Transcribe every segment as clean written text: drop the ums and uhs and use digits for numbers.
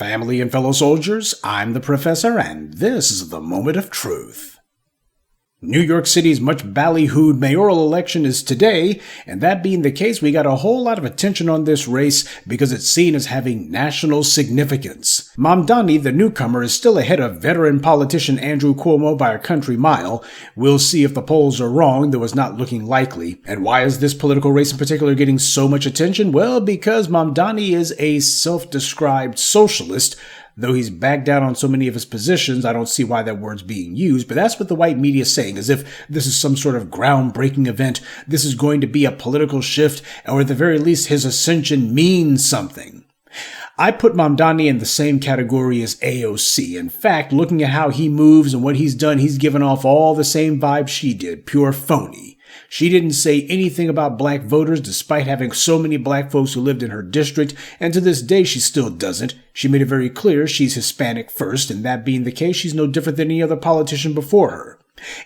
Family and fellow soldiers, I'm the Professor, and this is the Moment of Truth. New York City's much ballyhooed mayoral election is today, and that being the case, we got a whole lot of attention on this race because it's seen as having national significance. Mamdani, the newcomer, is still ahead of veteran politician Andrew Cuomo by a country mile. We'll see if the polls are wrong, though it's not looking likely. And why is this political race in particular getting so much attention? Well, because Mamdani is a self-described socialist. Though he's backed down on so many of his positions, I don't see why that word's being used, but that's what the white media is saying, as if this is some sort of groundbreaking event. This is going to be a political shift, or at the very least, his ascension means something. I put Mamdani in the same category as AOC. In fact, looking at how he moves and what he's done, he's given off all the same vibes she did, pure phony. She didn't say anything about black voters despite having so many black folks who lived in her district, and to this day she still doesn't. She made it very clear she's Hispanic first, and that being the case, she's no different than any other politician before her.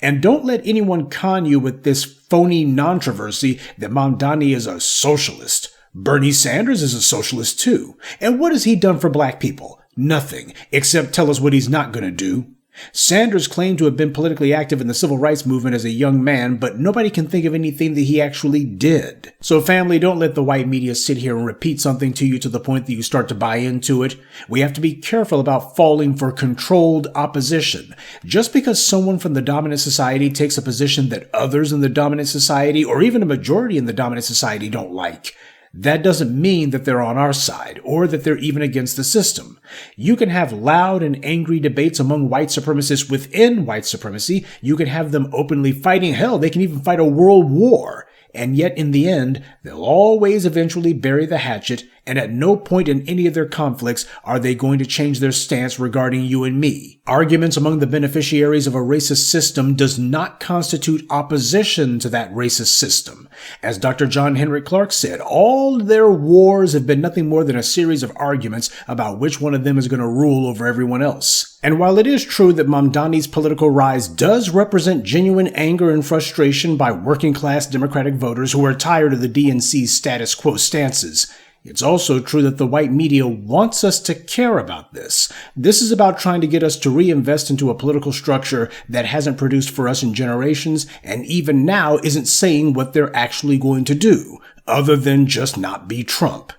And don't let anyone con you with this phony non-controversy that Mamdani is a socialist. Bernie Sanders is a socialist too. And what has he done for black people? Nothing, except tell us what he's not going to do. Sanders claimed to have been politically active in the civil rights movement as a young man, but nobody can think of anything that he actually did. So family, don't let the white media sit here and repeat something to you to the point that you start to buy into it. We have to be careful about falling for controlled opposition. Just because someone from the dominant society takes a position that others in the dominant society, or even a majority in the dominant society, don't like, that doesn't mean that they're on our side or that they're even against the system. You can have loud and angry debates among white supremacists within white supremacy. You can have them openly fighting. Hell, they can even fight a world war. And yet, in the end, they'll always eventually bury the hatchet, and at no point in any of their conflicts are they going to change their stance regarding you and me. Arguments among the beneficiaries of a racist system does not constitute opposition to that racist system. As Dr. John Henry Clark said, all their wars have been nothing more than a series of arguments about which one of them is going to rule over everyone else. And while it is true that Mamdani's political rise does represent genuine anger and frustration by working-class Democratic voters who are tired of the DNC's status quo stances, it's also true that the white media wants us to care about this. This is about trying to get us to reinvest into a political structure that hasn't produced for us in generations, and even now isn't saying what they're actually going to do, other than just not be Trump.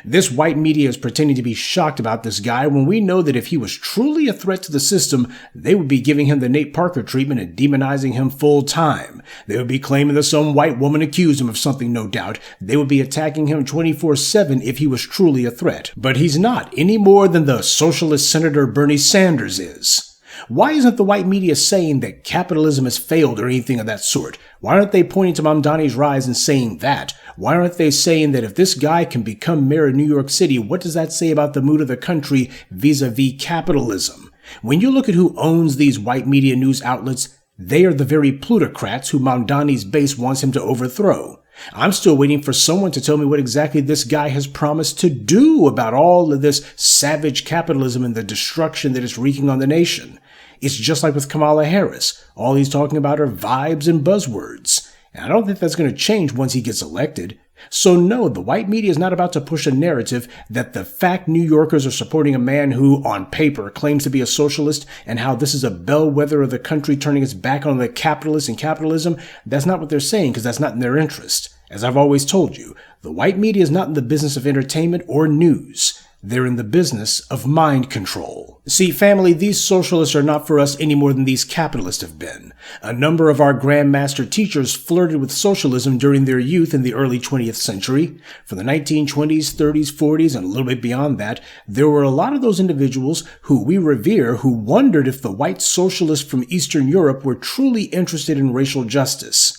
This white media is pretending to be shocked about this guy when we know that if he was truly a threat to the system, they would be giving him the Nate Parker treatment and demonizing him full time. They would be claiming that some white woman accused him of something, no doubt. They would be attacking him 24/7 if he was truly a threat. But he's not, any more than the socialist Senator Bernie Sanders is. Why isn't the white media saying that capitalism has failed or anything of that sort? Why aren't they pointing to Mamdani's rise and saying that? Why aren't they saying that if this guy can become mayor of New York City, what does that say about the mood of the country vis-a-vis capitalism? When you look at who owns these white media news outlets, they are the very plutocrats who Mamdani's base wants him to overthrow. I'm still waiting for someone to tell me what exactly this guy has promised to do about all of this savage capitalism and the destruction that is wreaking on the nation. It's just like with Kamala Harris. All he's talking about are vibes and buzzwords. And I don't think that's going to change once he gets elected. So no, the white media is not about to push a narrative that the fact New Yorkers are supporting a man who, on paper, claims to be a socialist and how this is a bellwether of the country turning its back on the capitalists and capitalism. That's not what they're saying, because that's not in their interest. As I've always told you, the white media is not in the business of entertainment or news. They're in the business of mind control. See, family, these socialists are not for us any more than these capitalists have been. A number of our grandmaster teachers flirted with socialism during their youth in the early 20th century. From the 1920s, 30s, 40s, and a little bit beyond that, there were a lot of those individuals who we revere who wondered if the white socialists from Eastern Europe were truly interested in racial justice.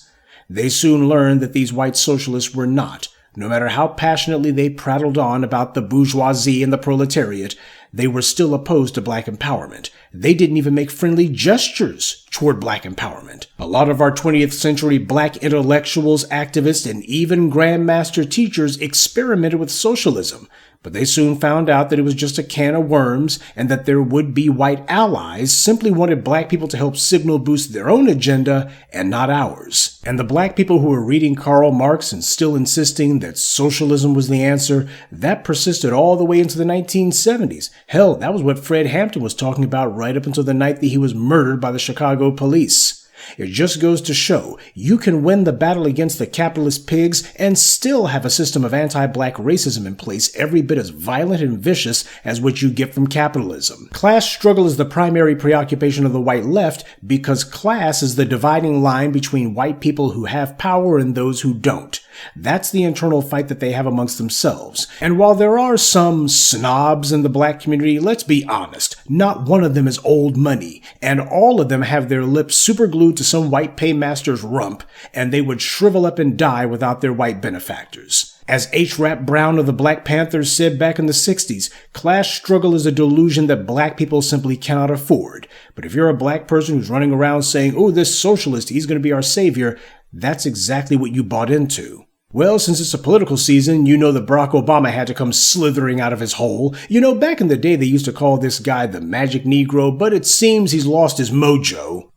They soon learned that these white socialists were not. No matter how passionately they prattled on about the bourgeoisie and the proletariat, they were still opposed to black empowerment. They didn't even make friendly gestures toward black empowerment. A lot of our 20th century black intellectuals, activists, and even grandmaster teachers experimented with socialism, But they soon found out that it was just a can of worms and that their would-be white allies simply wanted black people to help signal boost their own agenda and not ours. And the black people who were reading Karl Marx and still insisting that socialism was the answer, that persisted all the way into the 1970s. Hell, that was what Fred Hampton was talking about right up until the night that he was murdered by the Chicago police. It just goes to show you can win the battle against the capitalist pigs and still have a system of anti-black racism in place every bit as violent and vicious as what you get from capitalism. Class struggle is the primary preoccupation of the white left because class is the dividing line between white people who have power and those who don't. That's the internal fight that they have amongst themselves. And while there are some snobs in the black community, let's be honest, not one of them is old money, and all of them have their lips super glued to some white paymaster's rump, and they would shrivel up and die without their white benefactors. As H. Rap Brown of the Black Panthers said back in the 60s, class struggle is a delusion that black people simply cannot afford. But if you're a black person who's running around saying, oh, this socialist, he's going to be our savior, that's exactly what you bought into. Well, since it's a political season, you know that Barack Obama had to come slithering out of his hole. You know, back in the day, they used to call this guy the Magic Negro, but it seems he's lost his mojo.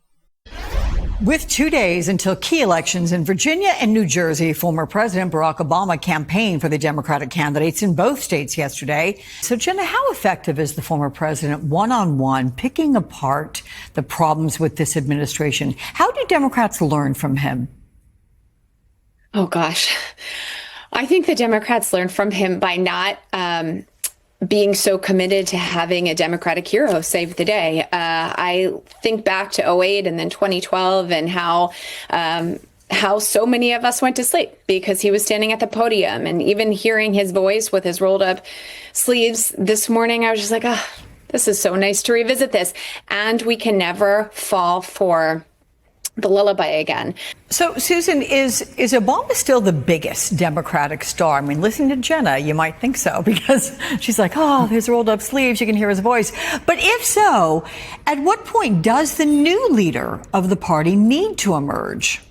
With 2 days until key elections in Virginia and New Jersey, former President Barack Obama campaigned for the Democratic candidates in both states yesterday. So, Jenna, how effective is the former president one-on-one picking apart the problems with this administration? How do Democrats learn from him? Oh, gosh. I think the Democrats learned from him by not being so committed to having a Democratic hero save the day. I think back to 2008 and then 2012 and how so many of us went to sleep because he was standing at the podium, and even hearing his voice with his rolled up sleeves this morning, I was just like, oh, this is so nice to revisit this. And we can never fall for the lullaby again. So, Susan, is Obama still the biggest Democratic star? I mean, listening to Jenna, you might think so, because she's like, oh, his rolled up sleeves, you can hear his voice. But if so, at what point does the new leader of the party need to emerge?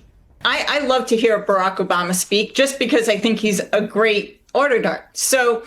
I love to hear Barack Obama speak just because I think he's a great orator. So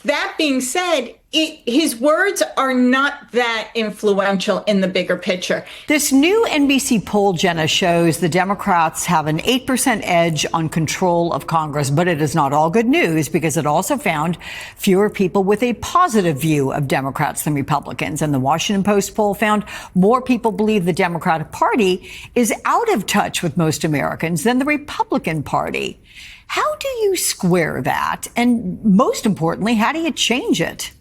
that being said, his words are not that influential in the bigger picture. This new NBC poll, Jenna, shows the Democrats have an 8% edge on control of Congress, but it is not all good news because it also found fewer people with a positive view of Democrats than Republicans. And the Washington Post poll found more people believe the Democratic Party is out of touch with most Americans than the Republican Party. How do you square that? And most importantly, how do you change it?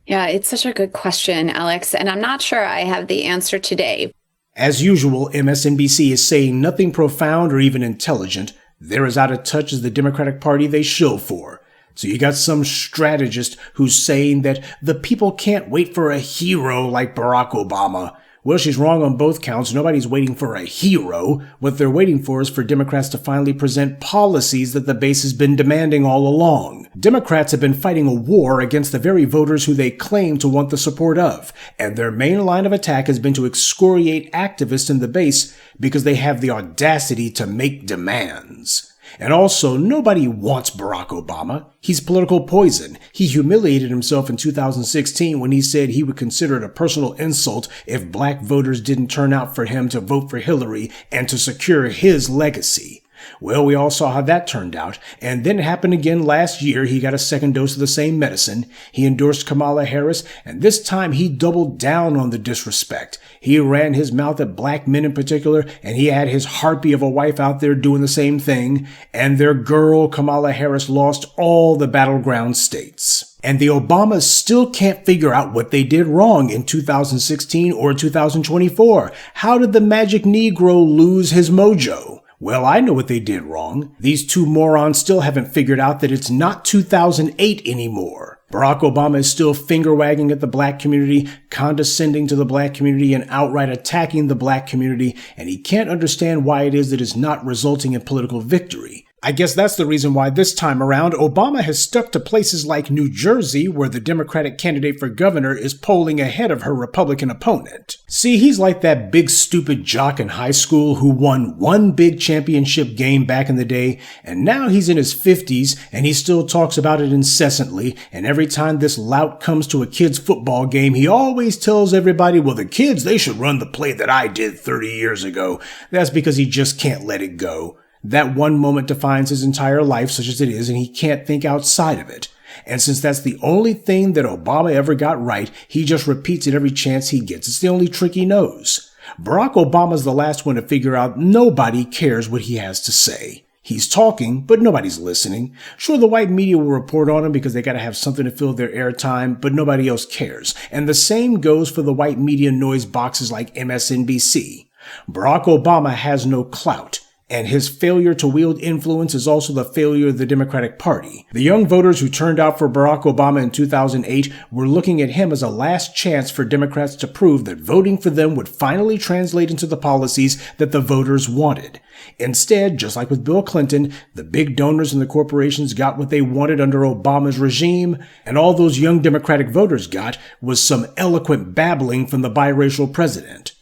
Yeah, it's such a good question, Alex, and I'm not sure I have the answer today. As usual, MSNBC is saying nothing profound or even intelligent. They're as out of touch as the Democratic Party they shill for. So you got some strategist who's saying that the people can't wait for a hero like Barack Obama. Well, she's wrong on both counts. Nobody's waiting for a hero. What they're waiting for is for Democrats to finally present policies that the base has been demanding all along. Democrats have been fighting a war against the very voters who they claim to want the support of, and their main line of attack has been to excoriate activists in the base because they have the audacity to make demands. And also, nobody wants Barack Obama. He's political poison. He humiliated himself in 2016 when he said he would consider it a personal insult if black voters didn't turn out for him to vote for Hillary and to secure his legacy. Well, we all saw how that turned out, and then it happened again last year. He got a second dose of the same medicine. He endorsed Kamala Harris, and this time he doubled down on the disrespect. He ran his mouth at black men in particular, and he had his harpy of a wife out there doing the same thing, and their girl Kamala Harris lost all the battleground states. And the Obamas still can't figure out what they did wrong in 2016 or 2024. How did the Magic Negro lose his mojo? Well, I know what they did wrong. These two morons still haven't figured out that it's not 2008 anymore. Barack Obama is still finger-wagging at the black community, condescending to the black community, and outright attacking the black community, and he can't understand why it is that it's not resulting in political victory. I guess that's the reason why this time around Obama has stuck to places like New Jersey, where the Democratic candidate for governor is polling ahead of her Republican opponent. See, he's like that big stupid jock in high school who won one big championship game back in the day, and now he's in his 50s and he still talks about it incessantly, and every time this lout comes to a kid's football game, he always tells everybody, well, the kids, they should run the play that I did 30 years ago. That's because he just can't let it go. That one moment defines his entire life, such as it is, and he can't think outside of it. And since that's the only thing that Obama ever got right, he just repeats it every chance he gets. It's the only trick he knows. Barack Obama's the last one to figure out nobody cares what he has to say. He's talking, but nobody's listening. Sure, the white media will report on him because they gotta have something to fill their airtime, but nobody else cares. And the same goes for the white media noise boxes like MSNBC. Barack Obama has no clout. And his failure to wield influence is also the failure of the Democratic Party. The young voters who turned out for Barack Obama in 2008 were looking at him as a last chance for Democrats to prove that voting for them would finally translate into the policies that the voters wanted. Instead, just like with Bill Clinton, the big donors and the corporations got what they wanted under Obama's regime, and all those young Democratic voters got was some eloquent babbling from the biracial president.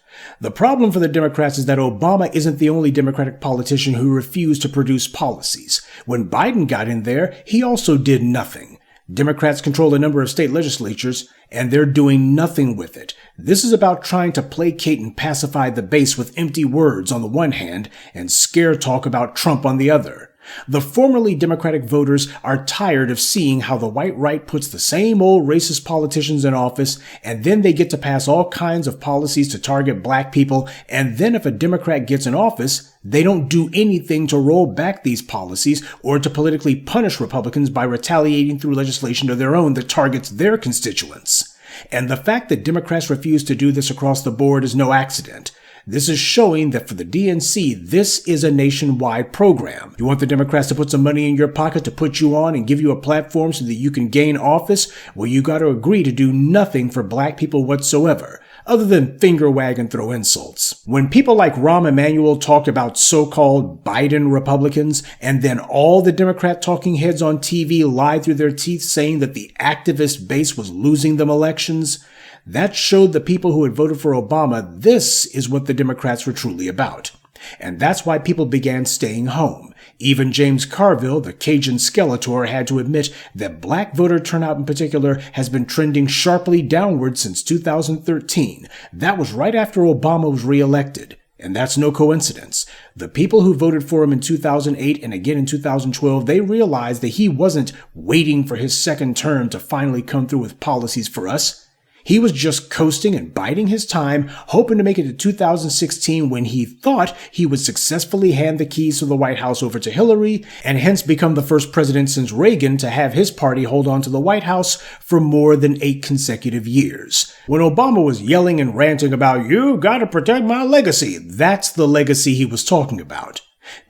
The problem for the Democrats is that Obama isn't the only Democratic politician who refused to produce policies. When Biden got in there, he also did nothing. Democrats control a number of state legislatures, and they're doing nothing with it. This is about trying to placate and pacify the base with empty words on the one hand, and scare talk about Trump on the other. The formerly Democratic voters are tired of seeing how the white right puts the same old racist politicians in office, and then they get to pass all kinds of policies to target black people, and then if a Democrat gets in office, they don't do anything to roll back these policies or to politically punish Republicans by retaliating through legislation of their own that targets their constituents. And the fact that Democrats refuse to do this across the board is no accident. This is showing that for the DNC, this is a nationwide program. You want the Democrats to put some money in your pocket to put you on and give you a platform so that you can gain office? Well, you got to agree to do nothing for black people whatsoever, other than finger wag and throw insults. When people like Rahm Emanuel talked about so-called Biden Republicans, and then all the Democrat talking heads on TV lied through their teeth saying that the activist base was losing them elections, that showed the people who had voted for Obama this is what the Democrats were truly about. And that's why people began staying home. Even James Carville, the Cajun Skeletor, had to admit that black voter turnout in particular has been trending sharply downward since 2013. That was right after Obama was reelected. And that's no coincidence. The people who voted for him in 2008 and again in 2012, they realized that he wasn't waiting for his second term to finally come through with policies for us. He was just coasting and biding his time, hoping to make it to 2016 when he thought he would successfully hand the keys to the White House over to Hillary, and hence become the first president since Reagan to have his party hold on to the White House for more than 8 consecutive years. When Obama was yelling and ranting about, "You gotta protect my legacy," that's the legacy he was talking about.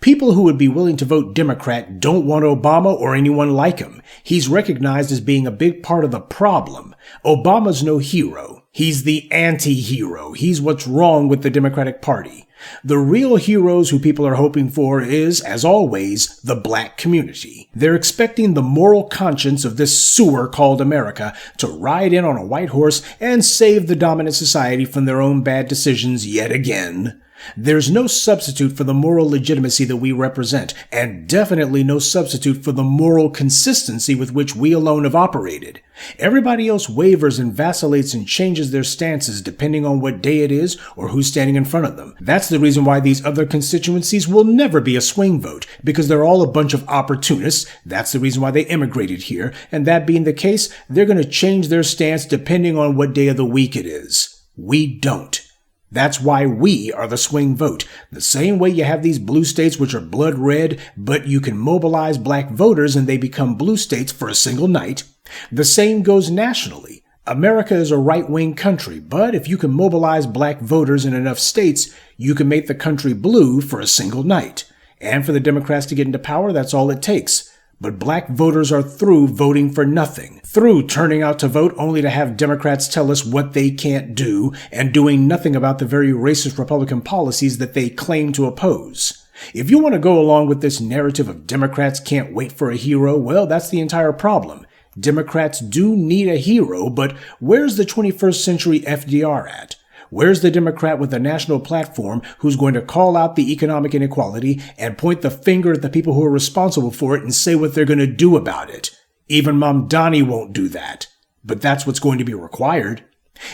People who would be willing to vote Democrat don't want Obama or anyone like him. He's recognized as being a big part of the problem. Obama's no hero. He's the anti-hero. He's what's wrong with the Democratic Party. The real heroes who people are hoping for is, as always, the black community. They're expecting the moral conscience of this sewer called America to ride in on a white horse and save the dominant society from their own bad decisions yet again. There's no substitute for the moral legitimacy that we represent, and definitely no substitute for the moral consistency with which we alone have operated. Everybody else wavers and vacillates and changes their stances depending on what day it is or who's standing in front of them. That's the reason why these other constituencies will never be a swing vote, because they're all a bunch of opportunists. That's the reason why they immigrated here, and that being the case, they're going to change their stance depending on what day of the week it is. We don't. That's why we are the swing vote. The same way you have these blue states which are blood red, but you can mobilize black voters and they become blue states for a single night. The same goes nationally. America is a right-wing country, but if you can mobilize black voters in enough states, you can make the country blue for a single night. And for the Democrats to get into power, that's all it takes. But black voters are through voting for nothing, through turning out to vote only to have Democrats tell us what they can't do, and doing nothing about the very racist Republican policies that they claim to oppose. If you want to go along with this narrative of Democrats can't wait for a hero, well, that's the entire problem. Democrats do need a hero, but where's the 21st century FDR at? Where's the Democrat with a national platform who's going to call out the economic inequality and point the finger at the people who are responsible for it and say what they're going to do about it? Even Mamdani won't do that. But that's what's going to be required.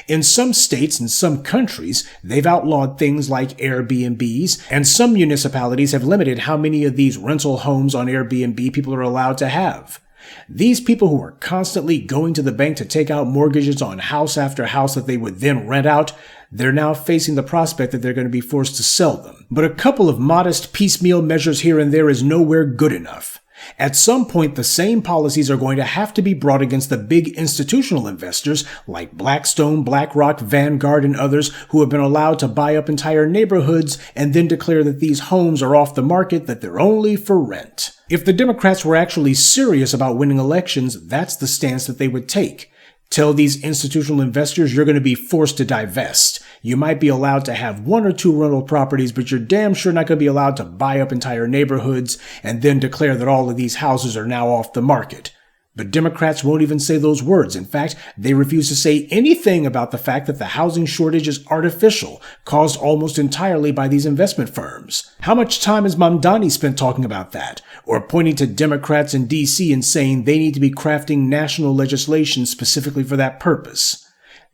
In some states and some countries, they've outlawed things like Airbnbs, and some municipalities have limited how many of these rental homes on Airbnb people are allowed to have. These people who are constantly going to the bank to take out mortgages on house after house that they would then rent out, they're now facing the prospect that they're going to be forced to sell them. But a couple of modest piecemeal measures here and there is nowhere good enough. At some point, the same policies are going to have to be brought against the big institutional investors like Blackstone, BlackRock, Vanguard, and others who have been allowed to buy up entire neighborhoods and then declare that these homes are off the market, that they're only for rent. If the Democrats were actually serious about winning elections, that's the stance that they would take. Tell these institutional investors you're going to be forced to divest. You might be allowed to have 1 or 2 rental properties, but you're damn sure not going to be allowed to buy up entire neighborhoods and then declare that all of these houses are now off the market. But Democrats won't even say those words. In fact, they refuse to say anything about the fact that the housing shortage is artificial, caused almost entirely by these investment firms. How much time has Mamdani spent talking about that? Or pointing to Democrats in D.C. and saying they need to be crafting national legislation specifically for that purpose?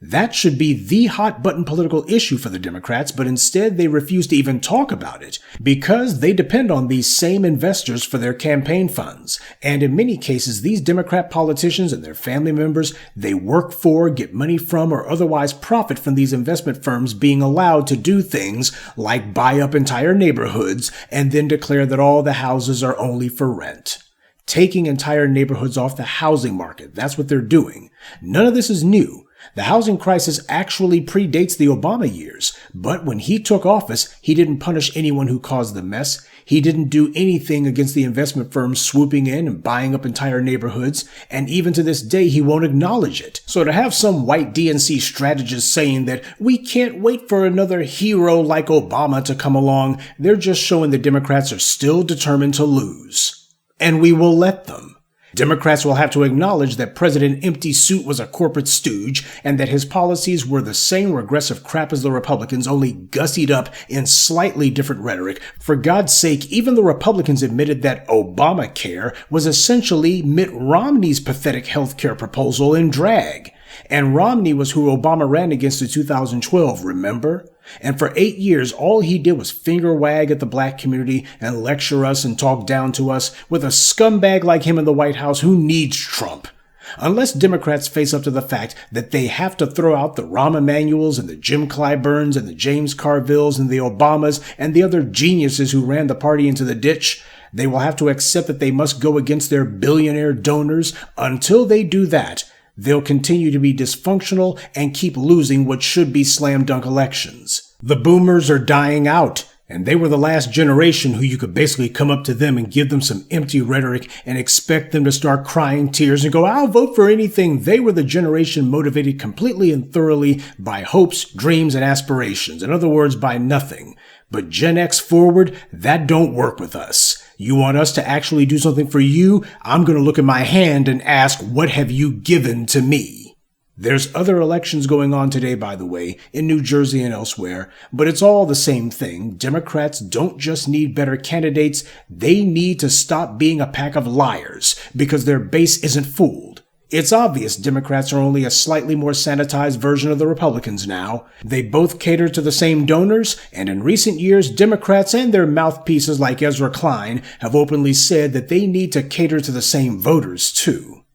That should be the hot-button political issue for the Democrats, but instead they refuse to even talk about it because they depend on these same investors for their campaign funds. And in many cases, these Democrat politicians and their family members they work for, get money from, or otherwise profit from these investment firms being allowed to do things like buy up entire neighborhoods and then declare that all the houses are only for rent. Taking entire neighborhoods off the housing market, that's what they're doing. None of this is new. The housing crisis actually predates the Obama years, but when he took office, he didn't punish anyone who caused the mess. He didn't do anything against the investment firms swooping in and buying up entire neighborhoods, and even to this day, he won't acknowledge it. So to have some white DNC strategist saying that we can't wait for another hero like Obama to come along, they're just showing the Democrats are still determined to lose. And we will let them. Democrats will have to acknowledge that President Empty Suit was a corporate stooge and that his policies were the same regressive crap as the Republicans, only gussied up in slightly different rhetoric. For God's sake, even the Republicans admitted that Obamacare was essentially Mitt Romney's pathetic healthcare proposal in drag. And Romney was who Obama ran against in 2012, remember? And for 8 years, all he did was finger wag at the black community and lecture us and talk down to us with a scumbag like him in the White House who needs Trump. Unless Democrats face up to the fact that they have to throw out the Rahm Emanuels and the Jim Clyburns and the James Carvilles and the Obamas and the other geniuses who ran the party into the ditch, they will have to accept that they must go against their billionaire donors. Until they do that, they'll continue to be dysfunctional and keep losing what should be slam dunk elections. The boomers are dying out, and they were the last generation who you could basically come up to them and give them some empty rhetoric and expect them to start crying tears and go, I'll vote for anything. They were the generation motivated completely and thoroughly by hopes, dreams, and aspirations. In other words, by nothing. But Gen X forward, that don't work with us. You want us to actually do something for you? I'm going to look at my hand and ask, what have you given to me? There's other elections going on today, by the way, in New Jersey and elsewhere, but it's all the same thing. Democrats don't just need better candidates, they need to stop being a pack of liars because their base isn't fooled. It's obvious Democrats are only a slightly more sanitized version of the Republicans now. They both cater to the same donors, and in recent years, Democrats and their mouthpieces like Ezra Klein have openly said that they need to cater to the same voters, too.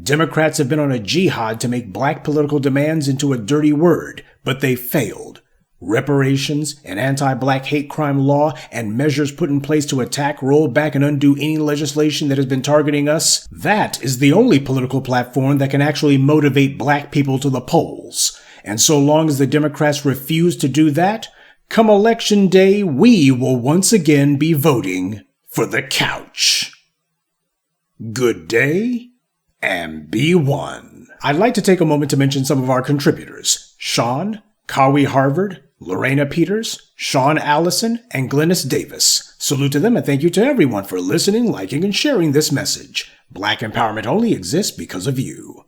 Democrats have been on a jihad to make black political demands into a dirty word, but they failed. Reparations, an anti-black hate crime law, and measures put in place to attack, roll back, and undo any legislation that has been targeting us, that is the only political platform that can actually motivate black people to the polls. And so long as the Democrats refuse to do that, come election day, we will once again be voting for the couch. Good day, and be one. I'd like to take a moment to mention some of our contributors. Sean, Kawi Harvard, Lorena Peters, Sean Allison, and Glennis Davis. Salute to them and thank you to everyone for listening, liking, and sharing this message. Black empowerment only exists because of you.